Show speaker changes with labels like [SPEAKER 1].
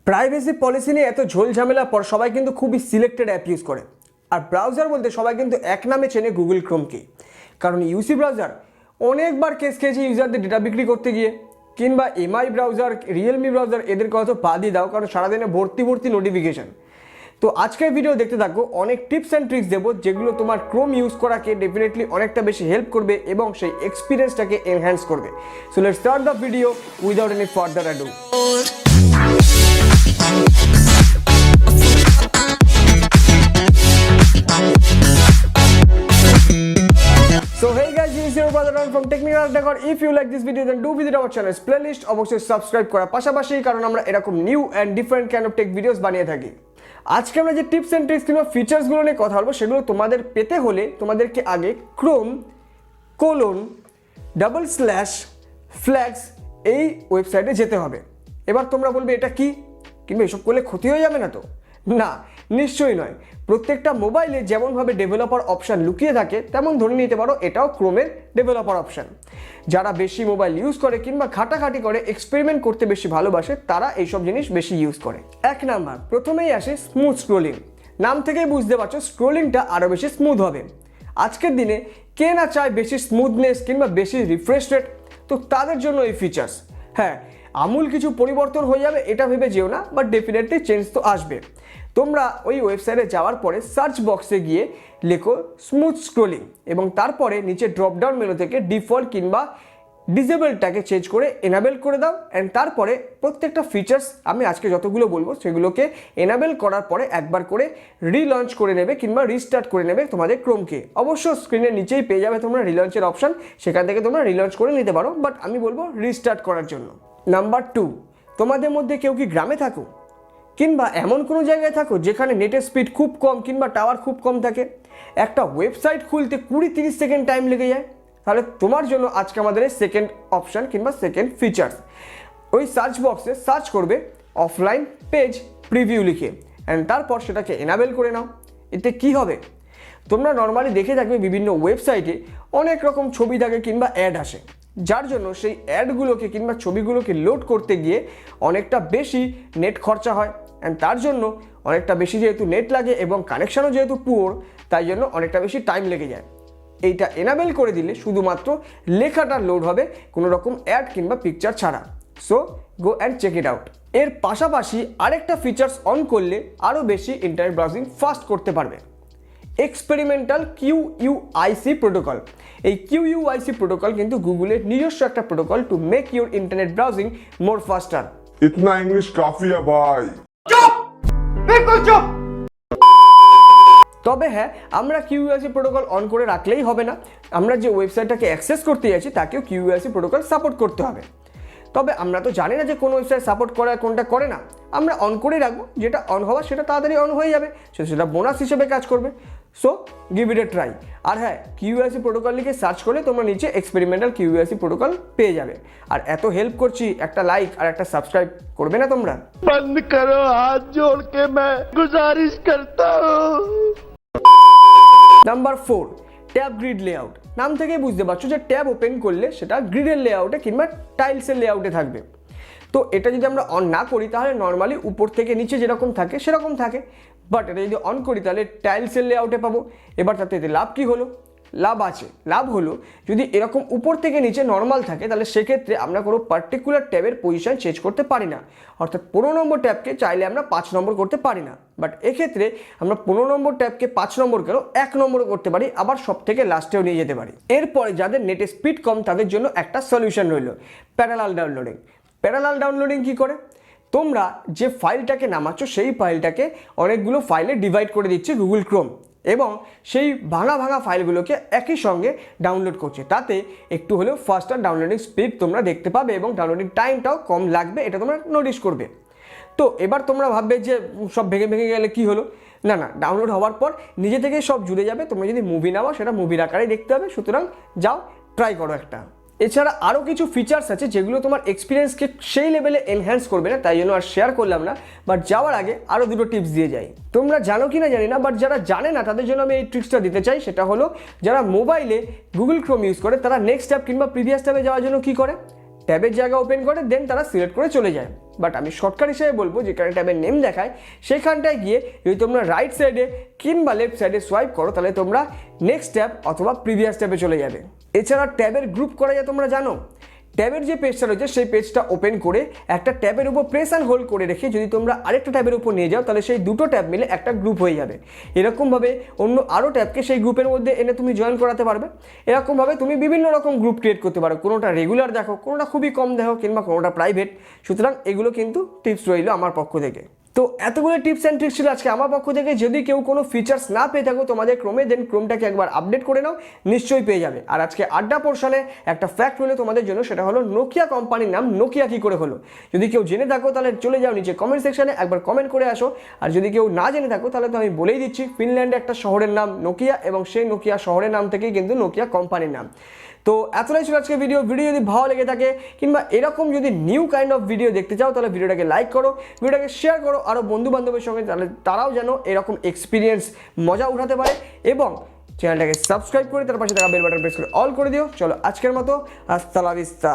[SPEAKER 1] Privacy policy নিয়ে এত ঝোল ঝামেলার পর সবাই কিন্তু খুবই সিলেক্টেড অ্যাপ ইউজ করে। আর ব্রাউজার বলতে সবাই কিন্তু এক নামে চেনে গুগল ক্রোমকে, কারণ ইউসি ব্রাউজার অনেকবার কেস খেয়েছে ইউজারদের ডেটা বিক্রি করতে গিয়ে, কিংবা এমআই ব্রাউজার, রিয়েলমি ব্রাউজার, এদেরকে হয়তো পা দিয়ে দাও, কারণ সারাদিনে ভর্তি নোটিফিকেশান। তো আজকের ভিডিও দেখতে থাকো, অনেক টিপস অ্যান্ড ট্রিক্স দেবো যেগুলো তোমার ক্রোম ইউজ করাকে ডেফিনেটলি অনেকটা বেশি হেল্প করবে এবং সেই এক্সপিরিয়েন্সটাকে এনহ্যান্স করবে। So let's start the video without any further ado. So hey guys, this is your brother from Technical Addaghor. If you like this video then do visit our channel's playlist. অবশ্যই subscribe করা পাশাপাশি, কারণ আমরা এরকম new and different kind of tech videos বানিয়ে থাকি। আজকে আমরা যে টিপস অ্যান্ড ট্রিক্স কিংবা ফিচার্সগুলো নিয়ে কথা বলবো, সেগুলো তোমাদের পেতে হলে তোমাদেরকে আগে chrome:/flags এই ওয়েবসাইটে যেতে হবে। এবার তোমরা বলবে এটা কি, কিংবা এসব করলে ক্ষতি হয়ে যাবে না তো? না, নিশ্চয়ই নয়। প্রত্যেকটা মোবাইলে যেমনভাবে ডেভেলপার অপশান লুকিয়ে থাকে, তেমন ধরে নিতে পারো এটাও ক্রোমের ডেভেলপার অপশান। যারা বেশি মোবাইল ইউজ করে কিংবা ঘাটাঘাটি করে এক্সপেরিমেন্ট করতে বেশি ভালোবাসে, তারা এইসব জিনিস বেশি ইউজ করে। এক নাম্বার, প্রথমেই আসে স্মুথ স্ক্রোলিং। নাম থেকেই বুঝতে পারছো স্ক্রোলিংটা আরও বেশি স্মুথ হবে। আজকের দিনে কে না চায় বেশি স্মুথনেস কিংবা বেশি রিফ্রেশ রেট? তো তাদের জন্য এই ফিচার্স। হ্যাঁ, আমূল কিছু পরিবর্তন হয়ে যাবে এটা ভেবে যেও না, বাট ডেফিনেটলি চেঞ্জ তো আসবে। তোমরা ওই ওয়েবসাইটে যাওয়ার পরে সার্চ বক্সে গিয়ে লেখো স্মুথ স্ক্রোলিং এবং তারপরে নিচে ড্রপডাউন মেনু থেকে ডিফল্ট কিংবা ডিসেবলটাকে চেঞ্জ করে এনাবেল করে দাও। অ্যান্ড তারপরে প্রত্যেকটা ফিচার্স আমি আজকে যতগুলো বলবো সেগুলোকে এনাবেল করার পরে একবার করে রিলঞ্চ করে নেবে কিংবা রিস্টার্ট করে নেবে তোমাদের ক্রোমকে। অবশ্য স্ক্রিনের নিচেই পেয়ে যাবে তোমরা রিলঞ্চের অপশান, সেখান থেকে তোমরা রিলঞ্চ করে নিতে পারো, বাট আমি বলবো রিস্টার্ট করার জন্য। নাম্বার 2, তোমাদের মধ্যে কেউ কি গ্রামে থাকো কিংবা এমন কোনো জায়গায় থাকো যেখানে নেটের স্পিড খুব কম কিংবা টাওয়ার খুব কম থাকে, একটা ওয়েবসাইট খুলতে 20-30 সেকেন্ড টাইম লেগে যায়? তাহলে তোমার জন্য আজকে আমাদের এই সেকেন্ড অপশান কিংবা সেকেন্ড ফিচার্স। ওই সার্চ বক্সে সার্চ করবে অফলাইন পেজ প্রিভিউ লিখে, অ্যান্ড তারপর সেটাকে এনাবেল করে নাও। এতে কি হবে, তোমরা নর্মালি দেখে থাকবে বিভিন্ন ওয়েবসাইটে অনেক রকম ছবি থাকে কিংবা অ্যাড আসে, যার জন্য সেই অ্যাডগুলোকে কিংবা ছবিগুলোকে লোড করতে গিয়ে অনেকটা বেশি নেট খরচা হয়। অ্যান্ড তার জন্য অনেকটা বেশি যেহেতু নেট লাগে এবং কানেকশানও যেহেতু পুয়ার, তাই জন্য অনেকটা বেশি টাইম লেগে যায়। এইটা এনাবেল করে দিলে শুধুমাত্র লেখাটা লোড হবে, কোনো রকম অ্যাড কিংবা পিকচার ছাড়া। So go and check it out. এর পাশাপাশি আরেকটা ফিচার্স অন করলে আরও বেশি ইন্টারনেট ব্রাউজিং ফাস্ট করতে পারবে, এক্সপেরিমেন্টাল কিউইউআইসি প্রোটোকল। এই কিউইউআইসি প্রোটোকল কিন্তু গুগলের নিজস্ব একটা protocol to make your internet browsing মোর ফাস্টার।
[SPEAKER 2] इतना इंग्लिश काफी है भाई।
[SPEAKER 1] তবে হ্যাঁ, আমরা কিউইউআইসি প্রোটোকল অন করে রাখলেই হবে না, আমরা যে ওয়েবসাইটটাকে অ্যাক্সেস করতে যাচ্ছি তাকেও কিউইউআইসি প্রোটোকল সাপোর্ট করতে হবে। তবে আমরা তো জানি না যে কোন ওয়েবসাইট সাপোর্ট করে আর কোনটা করে না। আমরা অন করে রাখবো, যেটা অন হওয়া সেটা তাড়াতাড়ি অন হয়ে যাবে, সেটা বোনাস হিসেবে কাজ করবে। So give it a try. আর হ্যাঁ, কিউইউআইসি প্রোটোকল লিখে সার্চ করলে তোমরা নিচে এক্সপেরিমেন্টাল কিউইউআইসি প্রোটোকল পেয়ে যাবে। আর এত হেল্প করছি, একটা লাইক আর একটা সাবস্ক্রাইব করবে না তোমরা?
[SPEAKER 3] बंद करो, हाथ जोड़ के मैं गुजारिश करता हूँ।
[SPEAKER 1] Number 4, tab grid layout. নাম থেকেই বুঝতে পারছো যে ট্যাব ওপেন করলে সেটা গ্রিডের লেআউটে কিংবা টাইলসের লেআউটে থাকবে। তো এটা যদি আমরা অন না করি তাহলে নর্মালি উপর থেকে নিচে যেরকম থাকে সেরকম থাকে, বাট এটা যদি অন করি তাহলে টাইলসের লেআউটে পাবো। এবার তাতে লাভ কি হলো? লাভ আছে। লাভ হলো, যদি এরকম উপর থেকে নিচে নর্মাল থাকে তাহলে সেক্ষেত্রে আমরা কোনো পার্টিকুলার ট্যাবের পজিশন চেঞ্জ করতে পারি না। অর্থাৎ 15 নম্বর ট্যাবকে চাইলে আমরা 5 নম্বর করতে পারি না, বাট এক্ষেত্রে আমরা 15 নম্বর ট্যাবকে 5 নম্বর কেন 1 নম্বরও করতে পারি, আবার সব থেকে লাস্টেও নিয়ে যেতে পারি। এরপরে যাদের নেটের স্পিড কম তাদের জন্য একটা সলিউশন রইল, প্যারালাল ডাউনলোডিং। প্যারালাল ডাউনলোডিং কি করে? তোমরা যে ফাইলটাকে নামাচ্ছ সেই ফাইলটাকে অনেকগুলো ফাইলে ডিভাইড করে দিচ্ছে গুগল ক্রোম, এবং সেই ভাঙা ভাঙা ফাইলগুলোকে একই সঙ্গে ডাউনলোড করছে। তাতে একটু হলেও ফাস্টার ডাউনলোডিং স্পিড তোমরা দেখতে পাবে এবং ডাউনলোডিং টাইমটাও কম লাগবে, এটা তোমরা নোটিস করবে। তো এবার তোমরা ভাববে যে সব ভেঙে ভেঙে গেলে কি হলো? না না, ডাউনলোড হওয়ার পর নিজে থেকেই সব জুড়ে যাবে। তোমরা যদি মুভি নাও সেটা মুভির আকারেই দেখতে হবে, সুতরাং যাও ট্রাই করো একটা। এছাড়া আরও কিছু ফিচার্স আছে যেগুলো তোমার এক্সপিরিয়েন্সকে সেই লেভেলে এনহ্যান্স করবে না, তাই জন্য আর শেয়ার করলাম না। বাট যাওয়ার আগে আরও দুটো টিপস দিয়ে যাই। তোমরা জানো কি না জানি না, বাট যারা জানে না তাদের জন্য আমি এই ট্রিক্সটা দিতে চাই। সেটা হলো, যারা মোবাইলে গুগল ক্রোম ইউজ করে তারা নেক্সট ট্যাব কিংবা প্রিভিয়াস ট্যাবে যাওয়ার জন্য কি করে? ট্যাবের জায়গা ওপেন করে দেন তারা সিলেক্ট করে চলে যায়। বাট আমি শর্টকাট হিসেবে বলবো যেখানে ট্যাবের নেম দেখায় সেখানটায় গিয়ে যদি তোমরা রাইট সাইডে কিংবা লেফট সাইডে সোয়াইপ করো তাহলে তোমরা নেক্সট ট্যাব অথবা প্রিভিয়াস ট্যাবে চলে যাবে। এছাড়া ট্যাবের গ্রুপ করা যায় তোমরা জানো, ট্যাবের যে পেজটা রয়েছে সেই পেজটা ওপেন করে একটা ট্যাবের উপর প্রেস অ্যান্ড হোল্ড করে রেখে যদি তোমরা আরেকটা ট্যাবের উপর নিয়ে যাও তাহলে সেই দুটো ট্যাব মিলে একটা গ্রুপ হয়ে যাবে। এরকমভাবে অন্য আরও ট্যাবকে সেই গ্রুপের মধ্যে এনে তুমি জয়েন করাতে পারবে। এরকমভাবে তুমি বিভিন্ন রকম গ্রুপ ক্রিয়েট করতে পারো, কোনোটা রেগুলার দেখো, কোনোটা খুবই কম দেখো, কিংবা কোনোটা প্রাইভেট। সুতরাং এগুলো কিন্তু টিপস রইল আমার পক্ষ থেকে। তো এতগুলো টিপস অ্যান্ড ট্রিক্স ছিল আজকে আমার পক্ষ থেকে। যদি কেউ কোনো ফিচার্স না পেয়ে থাকো তোমাদের ক্রোমে, দেন ক্রোমটাকে একবার আপডেট করে নাও, নিশ্চয়ই পেয়ে যাবে। আর আজকে আড্ডা পোর্শনে একটা ফ্যাক্ট হলো তোমাদের জন্য, সেটা হলো নোকিয়া কোম্পানির নাম নোকিয়া কী করে হলো। যদি কেউ জেনে থাকো তাহলে চলে যাও নিচে কমেন্ট সেকশনে, একবার কমেন্ট করে আসো। আর যদি কেউ না জেনে থাকো তাহলে তো আমি বলেই দিচ্ছি, ফিনল্যান্ডে একটা শহরের নাম নোকিয়া, এবং সেই নোকিয়া শহরের নাম থেকেই কিন্তু নোকিয়া কোম্পানির নাম। তো এতটাই ছিল আজকে ভিডিও যদি ভালো লেগে থাকে কিংবা এরকম যদি নিউ কাইন্ড অফ ভিডিও দেখতে চাও তাহলে ভিডিওটাকে লাইক করো, ভিডিওটাকে শেয়ার করো আরও বন্ধু বান্ধবের সঙ্গে, তাহলে তারাও যেন এরকম এক্সপিরিয়েন্স মজা উঠাতে পারে। এবং চ্যানেলটাকে সাবস্ক্রাইব করে তার পাশে থাকা বেল বাটন প্রেস করে অল করে দিও। চলো আজকের মতো, আস্তা লা ভিস্তা।